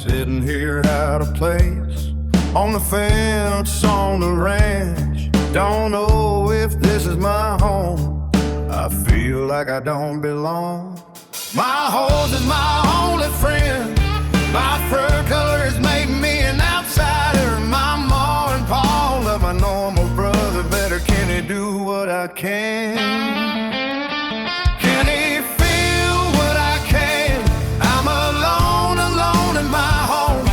Sitting here out of place, on the fence, on the ranch. Don't know if this is my home. I feel like I don't belong. My horse is my only friend. My fur color has made me an outsider. My ma and pa love my normal brother better. Can he do what I can? Can he feel what I can? I'm alone, alone in my home.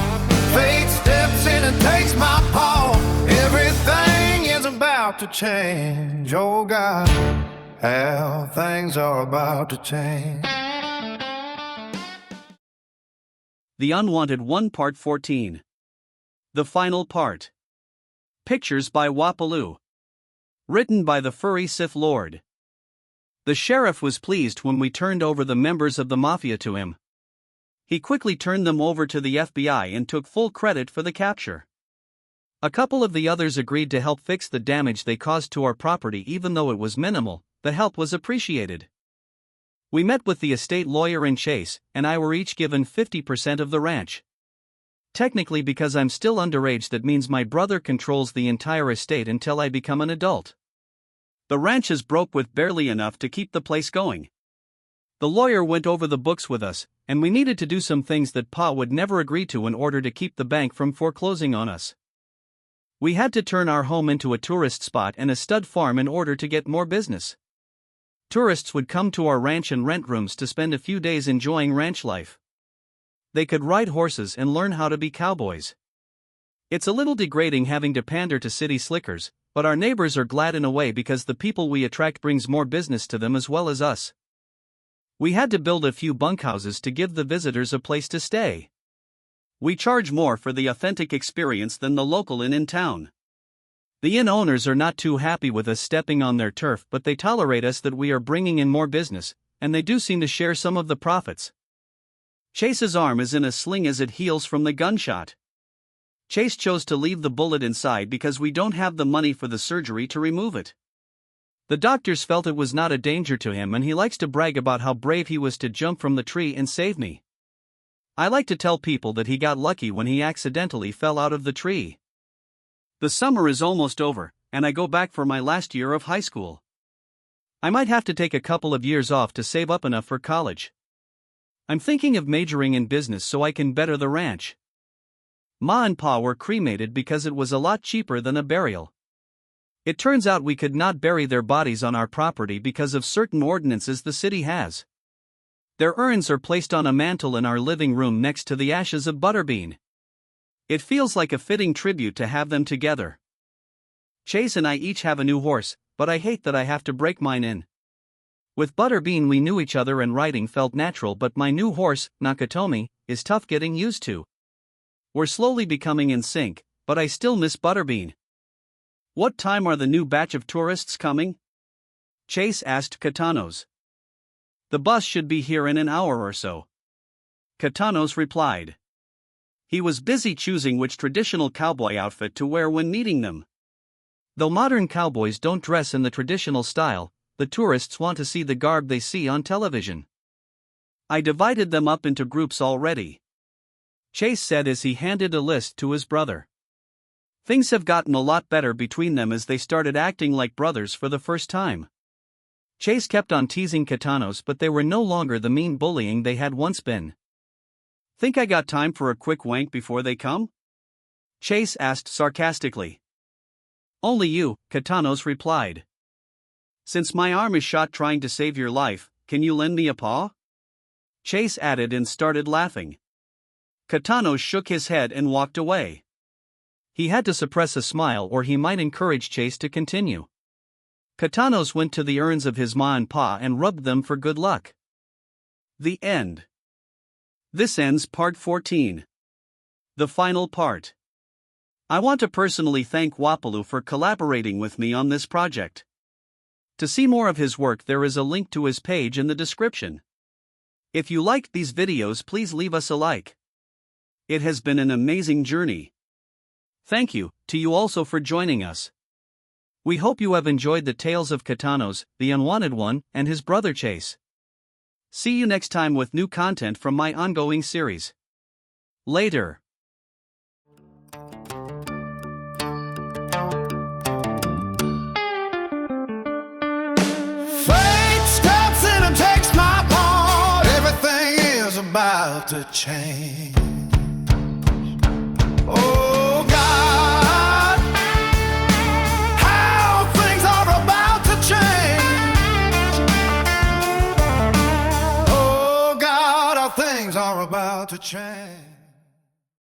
Fate steps in and takes my paw. Everything is about to change. Oh God, how things are about to change. The Unwanted 1 Part 14. The Final Part. Pictures by WappaLou. Written by the Furry Sith Lord. The sheriff was pleased when we turned over the members of the mafia to him. He quickly turned them over to the FBI and took full credit for the capture. A couple of the others agreed to help fix the damage they caused to our property. Even though it was minimal, the help was appreciated. We met with the estate lawyer and Chase and I were each given 50% of the ranch. Technically, because I'm still underage, that means my brother controls the entire estate until I become an adult. The ranch is broke with barely enough to keep the place going. The lawyer went over the books with us, and we needed to do some things that Pa would never agree to in order to keep the bank from foreclosing on us. We had to turn our home into a tourist spot and a stud farm in order to get more business. Tourists would come to our ranch and rent rooms to spend a few days enjoying ranch life. They could ride horses and learn how to be cowboys. It's a little degrading having to pander to city slickers, but our neighbors are glad in a way because the people we attract brings more business to them as well as us. We had to build a few bunkhouses to give the visitors a place to stay. We charge more for the authentic experience than the local inn in town. The inn owners are not too happy with us stepping on their turf, but they tolerate us that we are bringing in more business, and they do seem to share some of the profits. Chase's arm is in a sling as it heals from the gunshot. Chase chose to leave the bullet inside because we don't have the money for the surgery to remove it. The doctors felt it was not a danger to him, and he likes to brag about how brave he was to jump from the tree and save me. I like to tell people that he got lucky when he accidentally fell out of the tree. The summer is almost over, and I go back for my last year of high school. I might have to take a couple of years off to save up enough for college. I'm thinking of majoring in business so I can better the ranch. Ma and Pa were cremated because it was a lot cheaper than a burial. It turns out we could not bury their bodies on our property because of certain ordinances the city has. Their urns are placed on a mantle in our living room next to the ashes of Butterbean. It feels like a fitting tribute to have them together. Chase and I each have a new horse, but I hate that I have to break mine in. With Butterbean we knew each other and riding felt natural, but my new horse, Nakatomi, is tough getting used to. We're slowly becoming in sync, but I still miss Butterbean. What time are the new batch of tourists coming? Chase asked Katanos. The bus should be here in an hour or so. Katanos replied. He was busy choosing which traditional cowboy outfit to wear when meeting them. Though modern cowboys don't dress in the traditional style, the tourists want to see the garb they see on television. I divided them up into groups already. Chase said as he handed a list to his brother. Things have gotten a lot better between them as they started acting like brothers for the first time. Chase kept on teasing Katanos, but they were no longer the mean bullying they had once been. Think I got time for a quick wank before they come? Chase asked sarcastically. Only you, Katanos replied. Since my arm is shot trying to save your life, can you lend me a paw? Chase added and started laughing. Katanos shook his head and walked away. He had to suppress a smile or he might encourage Chase to continue. Katanos went to the urns of his ma and pa and rubbed them for good luck. The end. This ends part 14. The final part. I want to personally thank WappaLou for collaborating with me on this project. To see more of his work, there is a link to his page in the description. If you liked these videos, please leave us a like. It has been an amazing journey. Thank you to you also for joining us. We hope you have enjoyed the tales of Katanos, the Unwanted One, and his brother Chase. See you next time with new content from my ongoing series. Later. Fate steps in and takes my part. Everything is about to change. Oh God, how things are about to change. Oh God, how things are about to change.